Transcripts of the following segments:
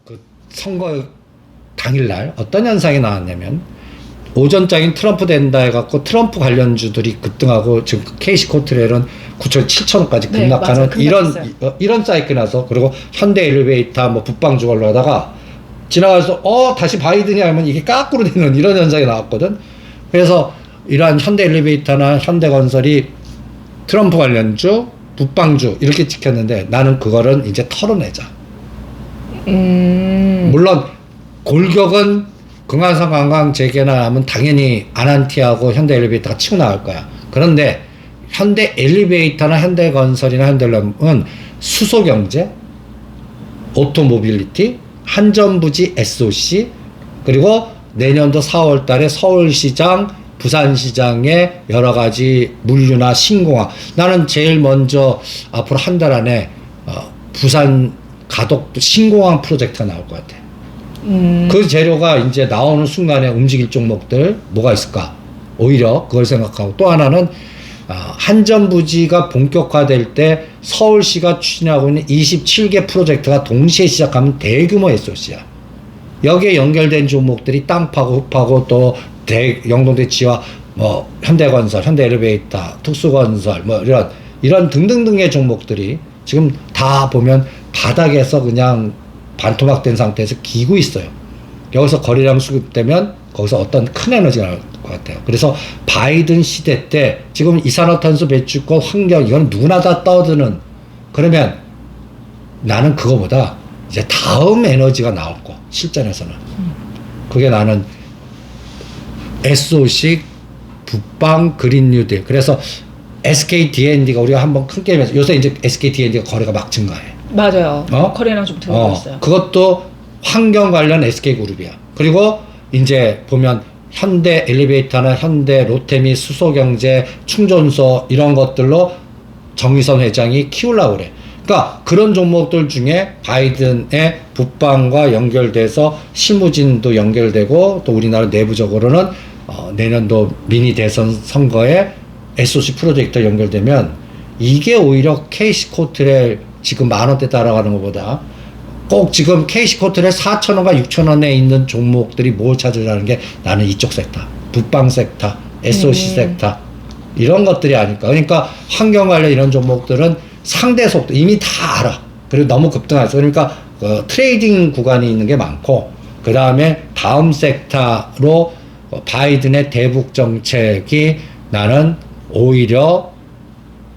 그 선거 당일날 어떤 현상이 나왔냐면 오전장인 트럼프 된다 해갖고 트럼프 관련주들이 급등하고 지금 KC코트렐은 9천 7천원까지 급락하는 이런 사이클 나서 그리고 현대 엘리베이터 뭐 북방주 올라가다가 지나가서 다시 바이든이 하면 이게 까꾸로 되는 이런 현상이 나왔거든. 그래서 이러한 현대 엘리베이터나 현대건설이 트럼프 관련주 북방주 이렇게 찍혔는데 나는 그거를 이제 털어내자. 물론 골격은 금강산 관광 재개나 하면 당연히 아난티하고 현대 엘리베이터가 치고 나갈 거야. 그런데 현대 엘리베이터나 현대건설이나 현대람은 수소경제, 오토모빌리티, 한전부지 SOC, 그리고 내년도 4월 달에 서울시장, 부산시장의 여러 가지 물류나 신공항. 나는 제일 먼저 앞으로 한 달 안에 부산 가덕도 신공항 프로젝트가 나올 것 같아. 그 재료가 이제 나오는 순간에 움직일 종목들 뭐가 있을까? 오히려 그걸 생각하고 또 하나는 한전부지가 본격화될 때 서울시가 추진하고 있는 27개 프로젝트가 동시에 시작하면 대규모 SOC야. 여기에 연결된 종목들이 땅 파고 흙 파고 또 영동대치와 뭐 현대건설, 현대엘리베이터, 특수건설 뭐 이런 등등등의 종목들이 지금 다 보면 바닥에서 그냥 반토막된 상태에서 기고 있어요. 여기서 거래량 수급되면 거기서 어떤 큰 에너지가 나올 것 같아요. 그래서 바이든 시대 때 지금 이산화탄소 배출권 환경 이건 누구나 다 떠드는 그러면 나는 그거보다 이제 다음 에너지가 나올 거 실전에서는 그게 나는 SOC 북방 그린 뉴딜. 그래서 SK D&D가 우리가 한번 큰 게임에서 요새 이제 SK D&D가 거래가 막 증가해. 맞아요. 거래량 좀 들어오고 있어요. 그것도 환경 관련 SK그룹이야. 그리고 이제 보면 현대 엘리베이터나 현대 롯데미 수소경제 충전소 이런 것들로 정의선 회장이 키우려고 그래. 그러니까 그런 종목들 중에 바이든의 북방과 연결돼서 실무진도 연결되고 또 우리나라 내부적으로는 내년도 미니 대선 선거에 SOC 프로젝트 연결되면 이게 오히려 KC코트렐 지금 10,000원대 따라가는 것보다 꼭 지금 KC코트렐 4,000원과 6,000원에 있는 종목들이 뭘 찾으라는 게 나는 이쪽 섹터, 북방 섹터, SOC 섹터 이런 것들이 아닐까. 그러니까 환경 관련 이런 종목들은 상대 속도 이미 다 알아. 그리고 너무 급등하죠. 그러니까 트레이딩 구간이 있는 게 많고 그 다음에 다음 섹터로 바이든의 대북 정책이 나는 오히려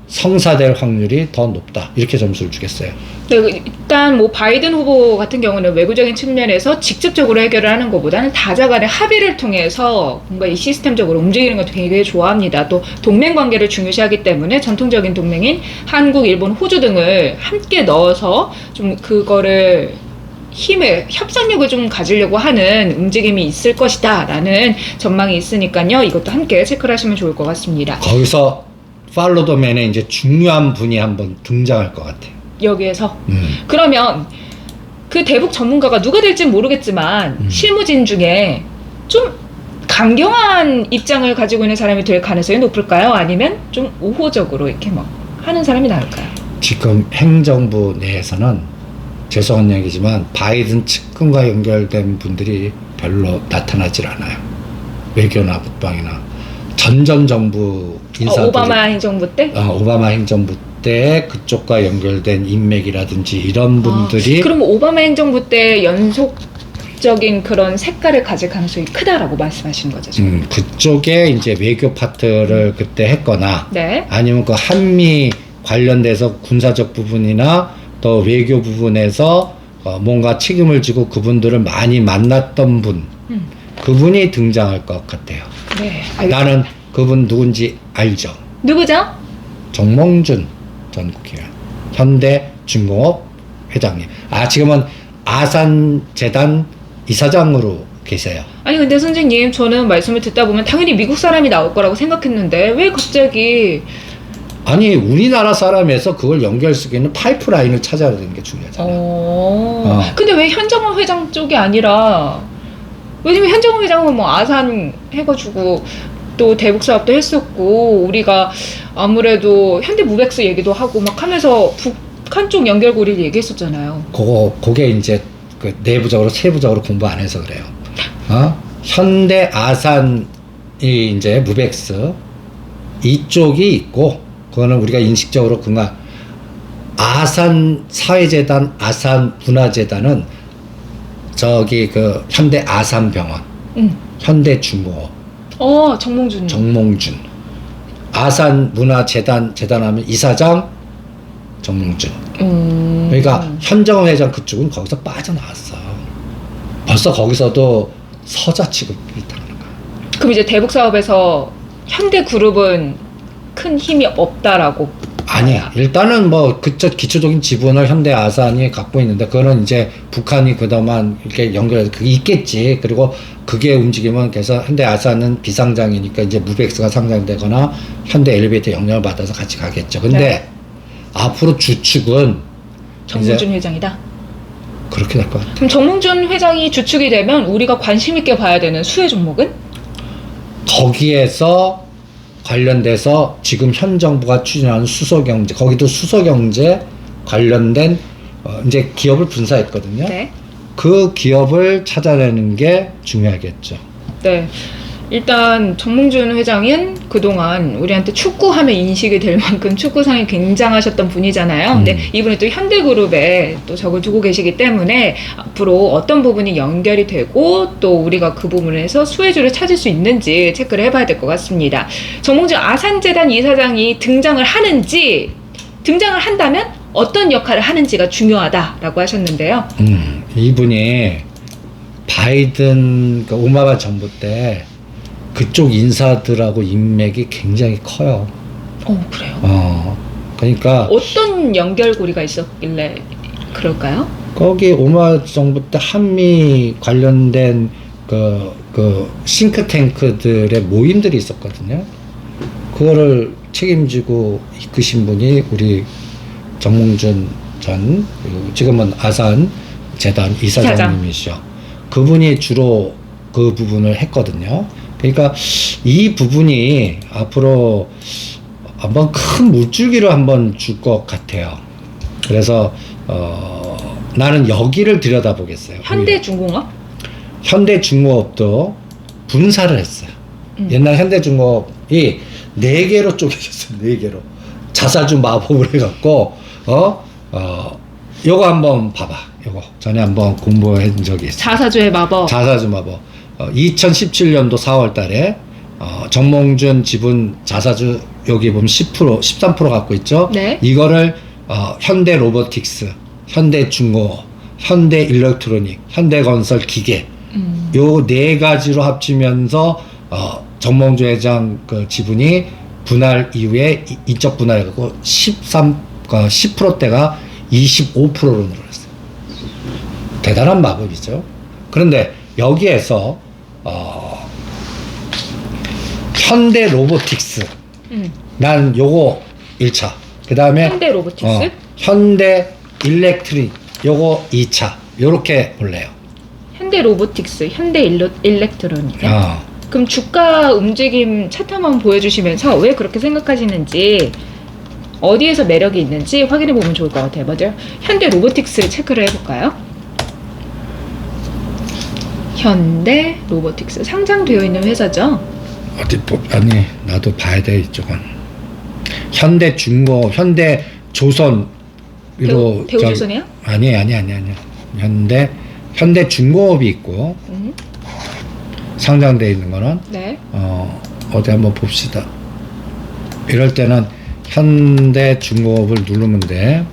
성사될 확률이 더 높다. 이렇게 점수를 주겠어요. 네, 일단 뭐 바이든 후보 같은 경우는 외부적인 측면에서 직접적으로 해결을 하는 것보다는 다자간의 합의를 통해서 뭔가 이 시스템적으로 움직이는 것도 굉장히 좋아합니다. 또 동맹 관계를 중요시하기 때문에 전통적인 동맹인 한국, 일본, 호주 등을 함께 넣어서 좀 그거를 힘을, 협상력을 좀 가지려고 하는 움직임이 있을 것이다 라는 전망이 있으니까요. 이것도 함께 체크를 하시면 좋을 것 같습니다. 거기서 팔로더맨에 이제 중요한 분이 한번 등장할 것 같아요. 여기에서 그러면 그 대북 전문가가 누가 될지 모르겠지만 실무진 중에 좀 강경한 입장을 가지고 있는 사람이 될 가능성이 높을까요? 아니면 좀 우호적으로 이렇게 막 하는 사람이 나을까요? 지금 행정부 내에서는 죄송한 얘기지만 바이든 측근과 연결된 분들이 별로 나타나질 않아요. 외교나 국방이나 전 정부 인사들이 오바마 행정부 때? 오바마 행정부 때 그쪽과 연결된 인맥이라든지 이런 분들이 그럼 오바마 행정부 때 연속적인 그런 색깔을 가질 가능성이 크다라고 말씀하시는 거죠? 지금? 그쪽에 이제 외교 파트를 그때 했거나 네. 아니면 그 한미 관련돼서 군사적 부분이나 또 외교 부분에서 뭔가 책임을 지고 그분들을 많이 만났던 분 그분이 등장할 것 같아요. 네. 나는 그분 누군지 알죠. 누구죠? 정몽준 전 국회의원, 현대중공업 회장님. 지금은 아산재단 이사장으로 계세요. 아니 근데 선생님 저는 말씀을 듣다 보면 당연히 미국 사람이 나올 거라고 생각했는데 왜 갑자기 아니 우리나라 사람에서 그걸 연결시키는 파이프라인을 찾아야 되는 게 중요하잖아. 근데 왜 현정원 회장 쪽이 아니라 왜냐면 현정원 회장은 뭐 아산 해가지고 또 대북 사업도 했었고 우리가 아무래도 현대무백스 얘기도 하고 막 하면서 북한 쪽 연결고리를 얘기했었잖아요. 그게 이제 그 내부적으로 세부적으로 공부 안 해서 그래요. 현대 아산이 이제 무벡스 이쪽이 있고 그거는 우리가 인식적으로 그가 아산 사회재단, 아산 문화재단은 저기 그 현대 아산병원, 현대중공업, 정몽준. 정몽준, 아산 문화재단 재단하면 이사장 정몽준. 그러니까 현정호 회장 그쪽은 거기서 빠져나왔어. 벌써 거기서도 서자 취급이 있다는 거야. 그럼 이제 대북 사업에서 현대그룹은 큰 힘이 없다라고. 아니야. 일단은 뭐 그쪽 기초적인 지분을 현대 아산이 갖고 있는데 그거는 이제 북한이 그동안 이렇게 연결해서 그게 있겠지. 그리고 그게 움직이면 그래서 현대 아산은 비상장이니까 이제 무벡스가 상장되거나 현대 엘리베이터 영향을 받아서 같이 가겠죠. 근데 네. 앞으로 주축은 정몽준 회장이다. 그렇게 될 것 같아. 그럼 정몽준 회장이 주축이 되면 우리가 관심 있게 봐야 되는 수혜 종목은? 거기에서 관련돼서 지금 현 정부가 추진하는 수소경제, 거기도 수소경제 관련된 이제 기업을 분사했거든요. 네. 그 기업을 찾아내는 게 중요하겠죠. 네. 일단 정몽준 회장은 그동안 우리한테 축구하면 인식이 될 만큼 축구상이 굉장하셨던 분이잖아요. 근데 이분이 또 현대그룹에 또 적을 두고 계시기 때문에 앞으로 어떤 부분이 연결이 되고 또 우리가 그 부분에서 수혜주를 찾을 수 있는지 체크를 해봐야 될 것 같습니다. 정몽준 아산재단 이사장이 등장을 하는지, 등장을 한다면 어떤 역할을 하는지가 중요하다라고 하셨는데요. 이분이 바이든 그 오바마 정부 때 그쪽 인사들하고 인맥이 굉장히 커요. 그래요? 그러니까 어떤 연결고리가 있었길래 그럴까요? 거기 오바마 정부 때 한미 관련된 그 싱크탱크들의 모임들이 있었거든요. 그거를 책임지고 이끄신 분이 우리 정몽준 전 지금은 아산 재단 이사장님이시죠. 그분이 주로 그 부분을 했거든요. 그러니까 이 부분이 앞으로 한번 큰 물줄기를 한번 줄 것 같아요. 그래서 나는 여기를 들여다보겠어요. 현대중공업? 현대중공업도 분사를 했어요. 옛날 현대중공업이 4개로 쪼개졌어요. 4개로. 자사주 마법을 해갖고 요거 한번 봐봐. 요거 전에 한번 공부한 적이 있어요. 자사주의 마법. 자사주 마법. 2017년도 4월 달에 정몽준 지분 자사주 여기 보면 10%, 13% 갖고 있죠. 네. 이거를 현대 로보틱스, 현대 중공업, 현대 일렉트로닉, 현대 건설 기계 요 4가지로 합치면서 정몽준 회장 그 지분이 분할 이후에 인적 분할해갖고 10%대가 25%로 늘어났어요. 대단한 마법이죠. 그런데 여기에서 현대 로보틱스 난 요거 1차 그 다음에 현대 로보틱스? 현대 일렉트릭 요거 2차 요렇게 볼래요. 현대 로보틱스, 현대 일렉트로닉. 어. 그럼 주가 움직임 차트 한번 보여주시면서 왜 그렇게 생각하시는지, 어디에서 매력이 있는지 확인해 보면 좋을 것 같아요. 먼저 현대 로보틱스를 체크를 해볼까요? 현대 로보틱스 상장되어 있는 회사죠. 어디 아니 나도 봐야 돼 이쪽은. 현대 중공업, 현대 조선 대우조선이요? 아니. 현대 중공업이 있고 상장돼 있는 거는 네. 어디 한번 봅시다. 이럴 때는 현대 중공업을 누르면 돼.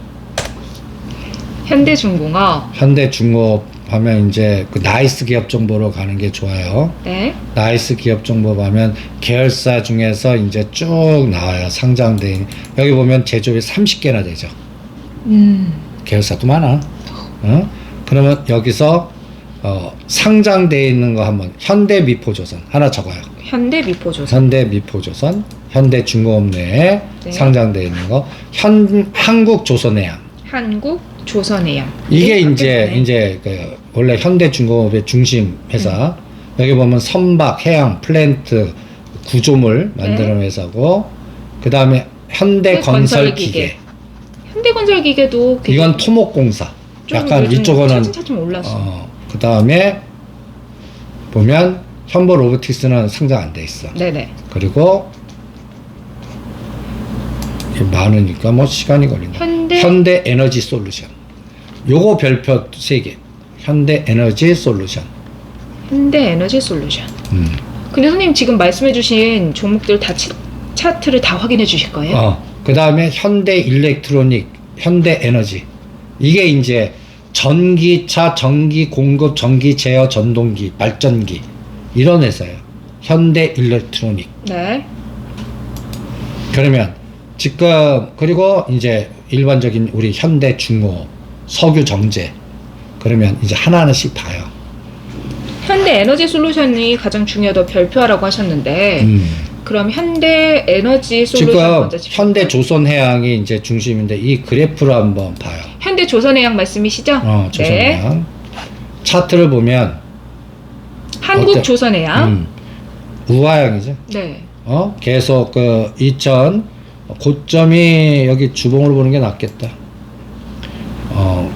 현대중공업. 현대 중공업 하면 이제 그 나이스 기업 정보로 가는 게 좋아요. 네. 나이스 기업 정보 가면 계열사 중에서 이제 쭉 나와요. 상장돼 있는. 여기 보면 제조업이 30개나 되죠. 계열사도 많아. 그러면 여기서 상장돼 있는 거 한번 현대미포조선 하나 적어요. 현대미포조선. 현대미포조선, 현대중공업 내에 네. 상장돼 있는 거, 한국조선해양. 한국조선해양. 이게 네, 이제 그 원래 현대중공업의 중심 회사. 여기 보면 선박, 해양, 플랜트, 구조물 만드는 회사고, 그 다음에 현대건설기계. 현대건설기계도 이건 토목공사. 약간 요즘 이쪽은 차츰 올랐어. 그 다음에 보면 현보 로보틱스는 상장 안 돼 있어. 네네. 그리고 이게 많으니까 뭐 시간이 걸린다. 현대 에너지 솔루션. 요거 별표 3개. 현대 에너지 솔루션. 현대 에너지 솔루션. 근데 선생님 지금 말씀해주신 종목들 다 차트를 다 확인해 주실 거예요? 그 다음에 현대 일렉트로닉, 현대 에너지. 이게 이제 전기차, 전기 공급, 전기 제어, 전동기, 발전기. 이런 회사예요. 현대 일렉트로닉. 네. 그러면 지금, 그리고 이제 일반적인 우리 현대 중호, 석유 정제. 그러면 이제 하나하나씩 봐요. 현대 에너지 솔루션이 가장 중요하다고 별표하라고 하셨는데, 그럼 현대 에너지 솔루션 지금 먼저 짚어볼까요? 현대 조선해양이 이제 중심인데 이 그래프를 한번 봐요. 현대 조선해양 말씀이시죠? 네. 조선해양. 차트를 보면 한국 어때? 조선해양. 우하향이죠. 네. 계속 그 2000 고점이 여기 주봉으로 보는 게 낫겠다.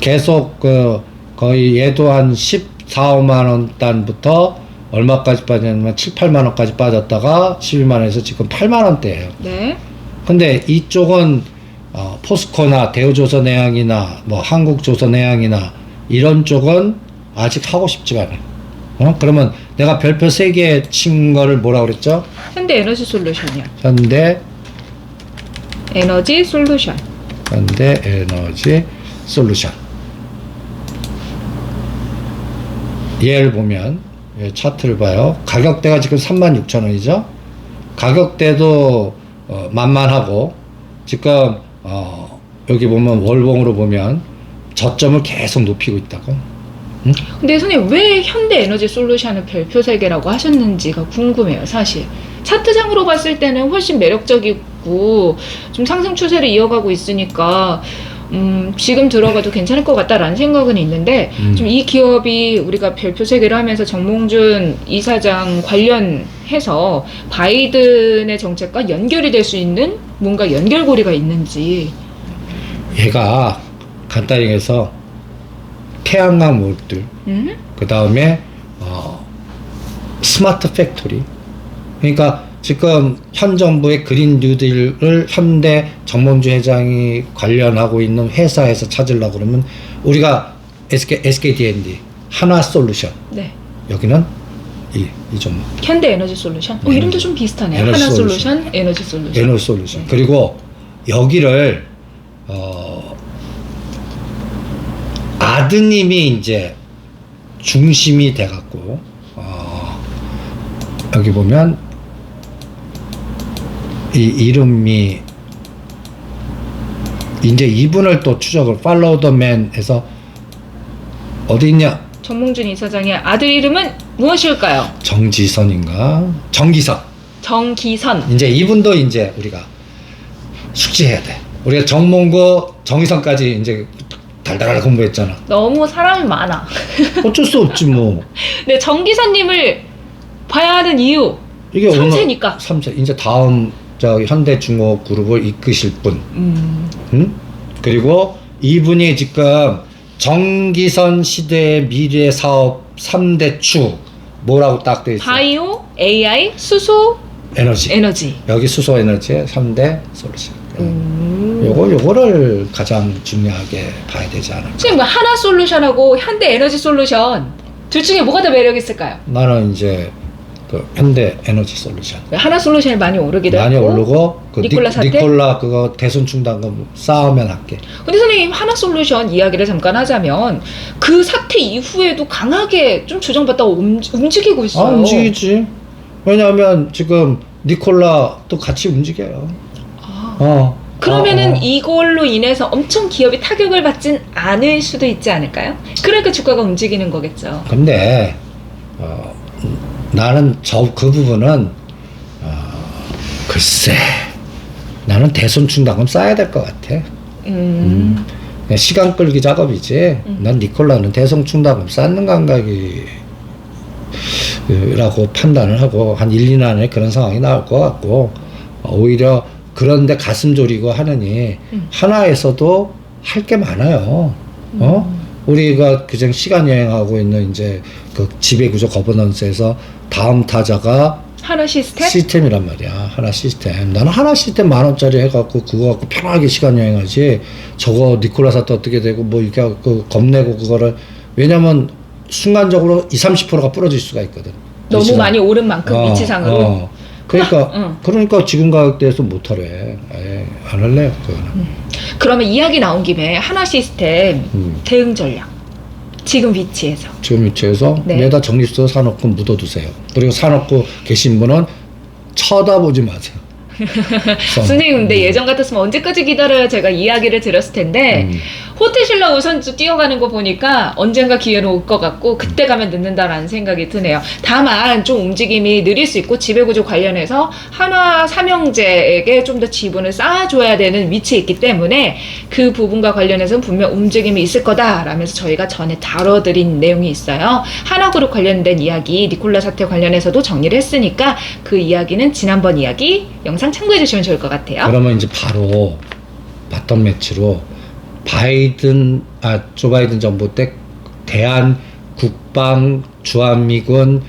계속 그 거의 얘도 한 14, 5만 원 단부터 얼마까지 빠졌냐면 7, 8만 원까지 빠졌다가 12만 원에서 지금 8만 원대예요. 네. 근데 이쪽은 포스코나 대우조선해양이나 뭐 한국조선해양이나 이런 쪽은 아직 하고 싶지가 않아요. 그러면 내가 별표 3개 친 거를 뭐라 그랬죠? 현대 에너지 솔루션이요. 현대 에너지 솔루션. 에너지 솔루션. 얘를 보면 차트를 봐요. 가격대가 지금 36,000원이죠. 가격대도 만만하고 지금 여기 보면 월봉으로 보면 저점을 계속 높이고 있다고. 근데 선생님 왜 현대 에너지 솔루션을 별표 3개라고 하셨는지가 궁금해요. 사실 차트상으로 봤을 때는 훨씬 매력적이고 좀 상승 추세를 이어가고 있으니까 지금 들어가도 괜찮을 것 같다라는 생각은 있는데 좀 이 기업이 우리가 별표 3개를 하면서 정몽준 이사장 관련해서 바이든의 정책과 연결이 될 수 있는 뭔가 연결고리가 있는지. 얘가 간단히 해서 태양광 모듈, 그 다음에 스마트 팩토리. 그러니까 지금 현 정부의 그린 뉴딜을 현대 정몽준 회장이 관련하고 있는 회사에서 찾으려고 그러면 우리가 SKD&D 한화솔루션. 네. 여기는 이 종목. 현대 에너지 솔루션. 이름도 좀 비슷하네요. 에너지 하나솔루션, 에너지 솔루션. 에너지 솔루션. 그리고 여기를 아드님이 이제 중심이 돼갖고 여기 보면 이 이름이 이제 이분을 또 추적을 팔로우 더 맨에서 어디 있냐? 정몽준 이사장의 아들 이름은 무엇일까요? 정지선인가? 정기선. 정기선. 이제 이분도 이제 우리가 숙지해야 돼. 우리가 정몽고 정의선까지 이제 달달하게 공부했잖아. 너무 사람이 많아. 어쩔 수 없지 뭐. 네, 정기선님을 봐야 하는 이유. 이게 3세니까. 3세. 이제 다음 현대중공업그룹을 이끄실 분. 그리고 이분이 지금 정기선 시대의 미래 사업 3대 축 뭐라고 딱 돼 있어요? 바이오, AI, 수소, 에너지. 여기 수소 에너지의 3대 솔루션. 요거를 가장 중요하게 봐야 되지 않을까. 지금 하나 솔루션하고 현대 에너지 솔루션 둘 중에 뭐가 더 매력 있을까요? 나는 이제 그 현대 에너지 솔루션. 하나 솔루션이 많이 오르기도 많이 했고 오르고 그 니콜라 사태? 니콜라 그거 대선 충당금 싸우면 할게. 근데 선생님 하나 솔루션 이야기를 잠깐 하자면 그 사태 이후에도 강하게 좀 조정받다가 움직이고 있어요. 움직이지. 왜냐하면 지금 니콜라 또 같이 움직여요. 그러면은 이걸로 인해서 엄청 기업이 타격을 받진 않을 수도 있지 않을까요? 그러니까 주가가 움직이는 거겠죠. 근데 나는 그 부분은 글쎄 나는 대손 충당금 쌓아야 될 것 같아. 시간 끌기 작업이지. 난 니콜라는 대손 충당금 쌓는 감각이 라고 판단을 하고 한 1, 2년 안에 그런 상황이 나올 것 같고 오히려 그런데 가슴 졸이고 하느니 하나에서도 할 게 많아요. 우리가 그냥 시간 여행하고 있는 이제 그 지배구조 거버넌스에서 다음 타자가 하나 시스템? 시스템이란 말이야. 하나 시스템. 나는 하나 시스템 10,000원짜리 해갖고 그거 갖고 편하게 시간 여행하지. 저거 니콜라 사태 어떻게 되고 뭐 이렇게 그 겁내고 그거를 왜냐면 순간적으로 20-30%가 부러질 수가 있거든. 너무 위치상. 많이 오른 만큼 위치상으로. 그러니까 응. 그러니까 지금 가격대에서 못하래. 안 할래요. 그거는. 그러면 이야기 나온 김에 하나 시스템 대응 전략. 지금 위치에서. 지금 위치에서 네. 내다 적립서 사놓고 묻어두세요. 그리고 사놓고 계신 분은 쳐다보지 마세요. 선생님 근데 예전 같았으면 언제까지 기다려야 제가 이야기를 들었을 텐데 호텔 신라 우선주 뛰어가는 거 보니까 언젠가 기회는 올 것 같고 그때 가면 늦는다라는 생각이 드네요. 다만 좀 움직임이 느릴 수 있고 지배구조 관련해서 한화 삼형제에게 좀 더 지분을 쌓아줘야 되는 위치에 있기 때문에 그 부분과 관련해서는 분명 움직임이 있을 거다라면서 저희가 전에 다뤄드린 내용이 있어요. 하나그룹 관련된 이야기 니콜라 사태 관련해서도 정리를 했으니까 그 이야기는 지난번 이야기 영상 참고해 주시면 좋을 것 같아요. 그러면 이제 바로 봤던 매치로 조 바이든 정부 때 대한 국방 주한미군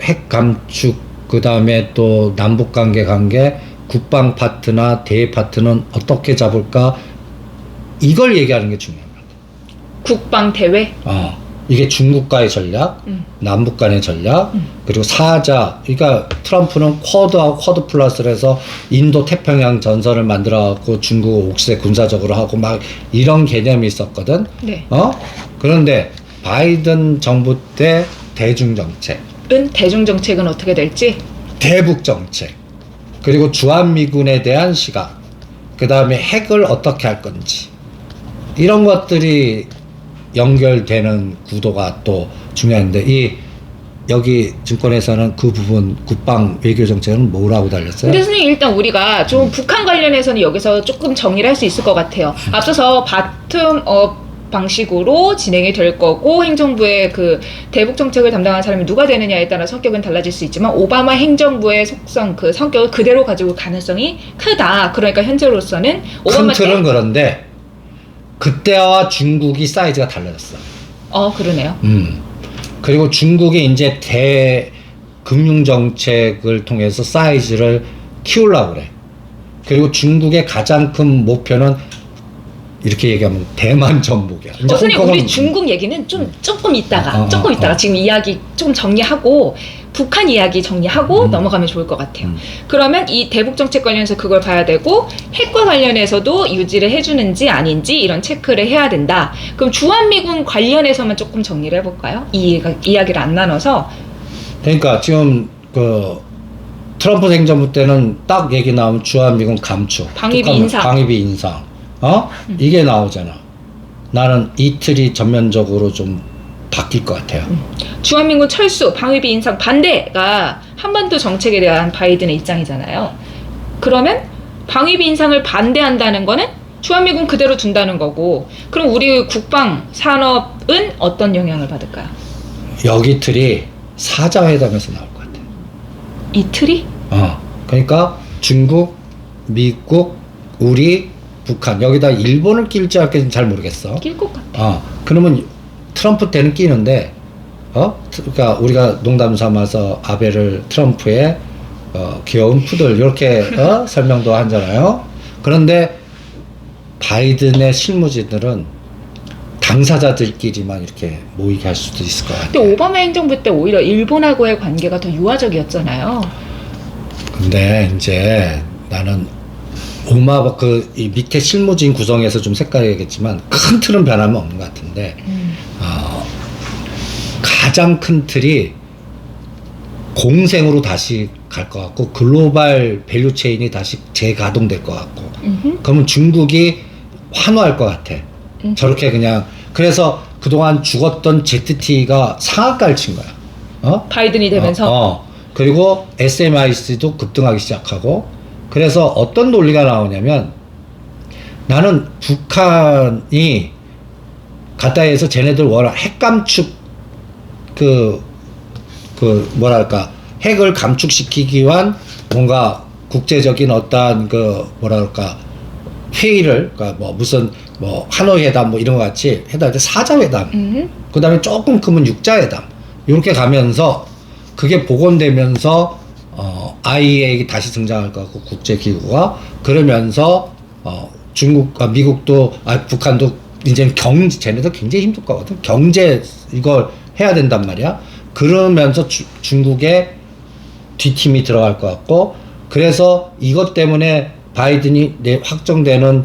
핵 감축 그 다음에 또 남북 관계 국방 파트나 대외 파트는 어떻게 잡을까 이걸 얘기하는 게 중요합니다. 국방 대외. 이게 중국과의 전략, 남북 간의 전략, 그리고 그러니까 트럼프는 쿼드하고 쿼드 플러스를 해서 인도 태평양 전선을 만들어갖고 중국을 옥새 군사적으로 하고 막 이런 개념이 있었거든. 네. 그런데 바이든 정부 때 대중정책은 어떻게 될지? 대북 정책, 그리고 주한미군에 대한 시각, 그 다음에 핵을 어떻게 할 건지 이런 것들이 연결되는 구도가 또 중요한데 여기 증권회사는 그 부분 국방 외교 정책은 뭐라고 달렸어요? 근데 선생님 일단 우리가 좀 북한 관련해서는 여기서 조금 정리를 할 수 있을 것 같아요. 앞서서 바텀업 방식으로 진행이 될 거고 행정부의 그 대북 정책을 담당하는 사람이 누가 되느냐에 따라 성격은 달라질 수 있지만 오바마 행정부의 속성 그 성격을 그대로 가지고 가능성이 크다. 그러니까 현재로서는 오바마 큰 틀은 그런데 그때와 중국이 사이즈가 달라졌어. 그러네요. 그리고 중국이 이제 금융 정책을 통해서 사이즈를 키우려고 그래. 그리고 중국의 가장 큰 목표는 이렇게 얘기하면 대만 전복이야. 이제 선생님 우리 홍콩은 중국 얘기는 조금 이따가 지금 이야기 좀 정리하고 북한 이야기 정리하고 넘어가면 좋을 것 같아요. 그러면 이 대북 정책 관련해서 그걸 봐야 되고 핵과 관련해서도 유지를 해주는지 아닌지 이런 체크를 해야 된다. 그럼 주한미군 관련해서만 조금 정리를 해볼까요? 이야기를 안 나눠서. 그러니까 지금 그 트럼프 행정부 때는 딱 얘기 나오면 주한미군 감축, 방위비 북한 인상. 방위비 인상, 이게 나오잖아. 나는 이틀이 전면적으로 좀 바뀔 것 같아요. 주한미군 철수, 방위비 인상 반대가 한반도 정책에 대한 바이든의 입장이잖아요. 그러면 방위비 인상을 반대한다는 거는 주한미군 그대로 둔다는 거고 그럼 우리 국방 산업은 어떤 영향을 받을까요? 여기 틀이 사자회담에서 나올 것 같아. 이틀이? 그러니까 중국, 미국, 우리, 북한 여기다 일본을 끼울지 할지는 잘 모르겠어. 낄 것 같아. 그러면 트럼프 때는 끼는데 그러니까 우리가 농담 삼아서 아베를 트럼프의 귀여운 푸들 이렇게 설명도 하잖아요. 그런데 바이든의 실무진들은 당사자들끼리만 이렇게 모이게 할 수도 있을 것 같아요. 근데 오바마 행정부 때 오히려 일본하고의 관계가 더 유화적이었잖아요. 근데 이제 나는 이 밑에 실무진 구성에서 좀 색깔이겠지만 큰 틀은 변하면 없는 것 같은데 가장 큰 틀이 공생으로 다시 갈 것 같고 글로벌 밸류 체인이 다시 재가동될 것 같고 그러면 중국이 환호할 것 같아. 저렇게 그냥 그래서 그동안 죽었던 ZT가 상한가를 친 거야. 바이든이 되면서 그리고 SMIC도 급등하기 시작하고 그래서 어떤 논리가 나오냐면 나는 북한이 가까이에서 쟤네들 워낙 핵 감축 뭐랄까 핵을 감축시키기 위한 뭔가 국제적인 어떠한 뭐랄까 회의를, 그러니까 뭐 무슨 뭐 하노이 회담 뭐 이런 거 같이 해달 때 4자 회담, 그 다음에 조금 크면 6자 회담, 이렇게 가면서 그게 복원되면서 IEA 다시 등장할 것 같고 국제기구가 그러면서 중국과 미국도 북한도 이제 쟤네도 굉장히 힘들 거거든. 경제 이걸 해야 된단 말이야. 그러면서 중국의 뒷팀이 들어갈 것 같고, 그래서 이것 때문에 바이든이 확정되는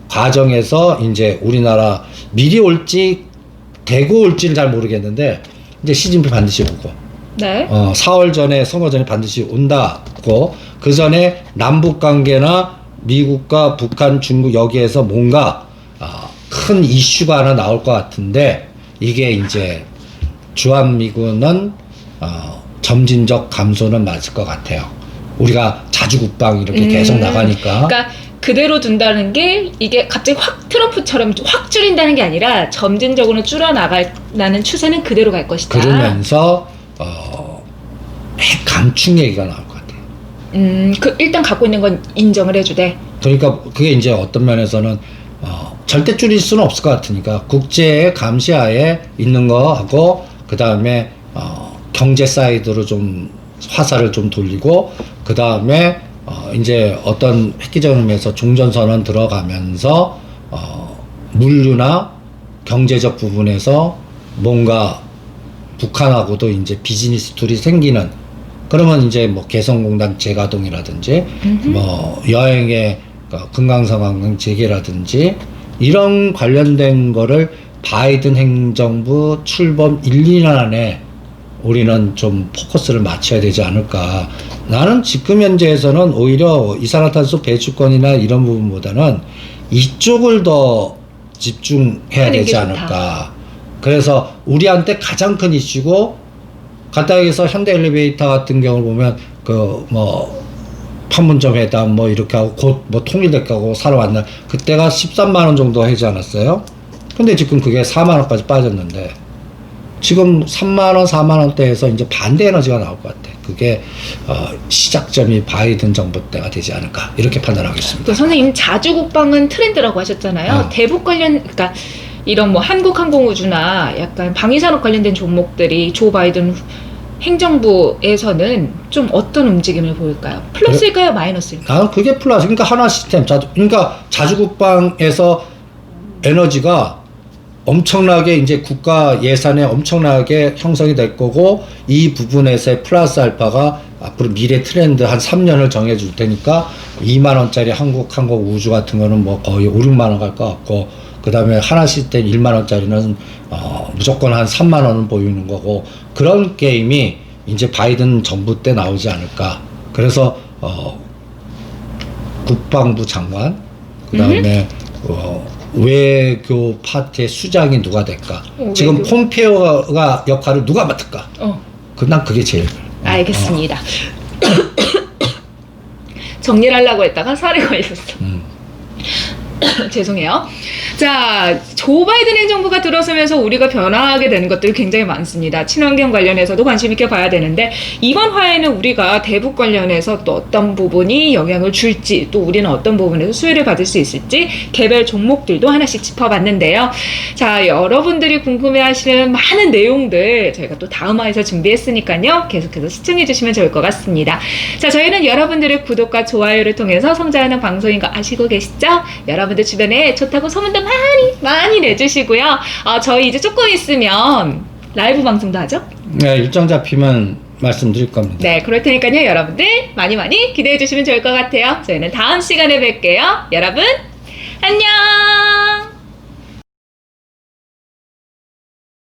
과정에서 이제 우리나라 미리 올지 대고 올지는 잘 모르겠는데 이제 시진핑 반드시 오고, 네. 4월 전에 선거 전에 반드시 온다고, 그 전에 남북 관계나 미국과 북한, 중국 여기에서 뭔가 큰 이슈가 하나 나올 것 같은데, 이게 이제 주한미군은 점진적 감소는 맞을 것 같아요. 우리가 자주국방 이렇게 계속 나가니까. 그러니까 그대로 둔다는 게 이게 갑자기 확 트럼프처럼 확 줄인다는 게 아니라 점진적으로 줄어나가는 추세는 그대로 갈 것이다. 그러면서 핵 감축 얘기가 나올 것 같아요. 그 일단 갖고 있는 건 인정을 해주되. 그러니까 그게 이제 어떤 면에서는 절대 줄일 수는 없을 것 같으니까 국제의 감시하에 있는 거하고, 그 다음에 경제 사이드로 좀 화살을 좀 돌리고, 그 다음에 이제 어떤 획기적인 의미에서 종전선언 들어가면서 물류나 경제적 부분에서 뭔가 북한하고도 이제 비즈니스 툴이 생기는, 그러면 이제 뭐 개성공단 재가동이라든지 뭐 여행의 금강산관광 재개라든지 이런 관련된 거를 바이든 행정부 출범 1, 2년 안에 우리는 좀 포커스를 맞춰야 되지 않을까. 나는 지금 현재에서는 오히려 이산화탄소 배출권이나 이런 부분보다는 이쪽을 더 집중해야 되지 않을까. 그래서 우리한테 가장 큰 이슈고, 간단하게서 현대 엘리베이터 같은 경우를 보면 그 뭐 판문점 회담 뭐 이렇게 하고 곧 뭐 통일될 거고 살아왔나, 그때가 13만 원 정도 하지 않았어요? 근데 지금 그게 4만 원까지 빠졌는데, 지금 3만 원, 4만 원대에서 이제 반대 에너지가 나올 것 같아. 그게 시작점이 바이든 정부 때가 되지 않을까, 이렇게 판단하겠습니다. 또 선생님, 자주국방은 트렌드라고 하셨잖아요. 대북 관련, 그러니까 이런 뭐 한국항공우주나 약간 방위산업 관련된 종목들이 조 바이든 행정부에서는 좀 어떤 움직임을 보일까요? 플러스일까요? 마이너스일까요? 나는 그게 플러스. 그러니까 하나 시스템, 그러니까 자주국방에서 에너지가 엄청나게 이제 국가 예산에 엄청나게 형성이 될 거고, 이 부분에서의 플러스 알파가 앞으로 미래 트렌드 한 3년을 정해줄 테니까 2만 원짜리 한국항공 우주 같은 거는 뭐 거의 5, 6만 원 갈 것 같고, 그 다음에 하나 시스템 1만 원짜리는 무조건 한 3만 원은 보이는 거고, 그런 게임이 이제 바이든 정부 때 나오지 않을까. 그래서 국방부 장관, 그 다음에 외교 파트의 수장이 누가 될까? 지금 외교. 폼페오가 역할을 누가 맡을까? 난 그게 제일. 알겠습니다. 정리를 하려고 했다가 살에 걸렸어. 죄송해요. 자, 조 바이든 행정부가 들어서면서 우리가 변화하게 되는 것들이 굉장히 많습니다. 친환경 관련해서도 관심 있게 봐야 되는데, 이번 화에는 우리가 대북 관련해서 또 어떤 부분이 영향을 줄지, 또 우리는 어떤 부분에서 수혜를 받을 수 있을지 개별 종목들도 하나씩 짚어봤는데요. 자, 여러분들이 궁금해하시는 많은 내용들 저희가 또 다음 화에서 준비했으니까요. 계속해서 시청해주시면 좋을 것 같습니다. 자, 저희는 여러분들의 구독과 좋아요를 통해서 성장하는 방송인 거 아시고 계시죠? 여러분들 주변에 좋다고 소문도 많이 내주시고요. 저희 이제 조금 있으면 라이브 방송도 하죠? 네, 일정 잡히면 말씀드릴 겁니다. 네, 그럴 테니까요. 여러분들 많이 기대해 주시면 좋을 것 같아요. 저희는 다음 시간에 뵐게요. 여러분, 안녕!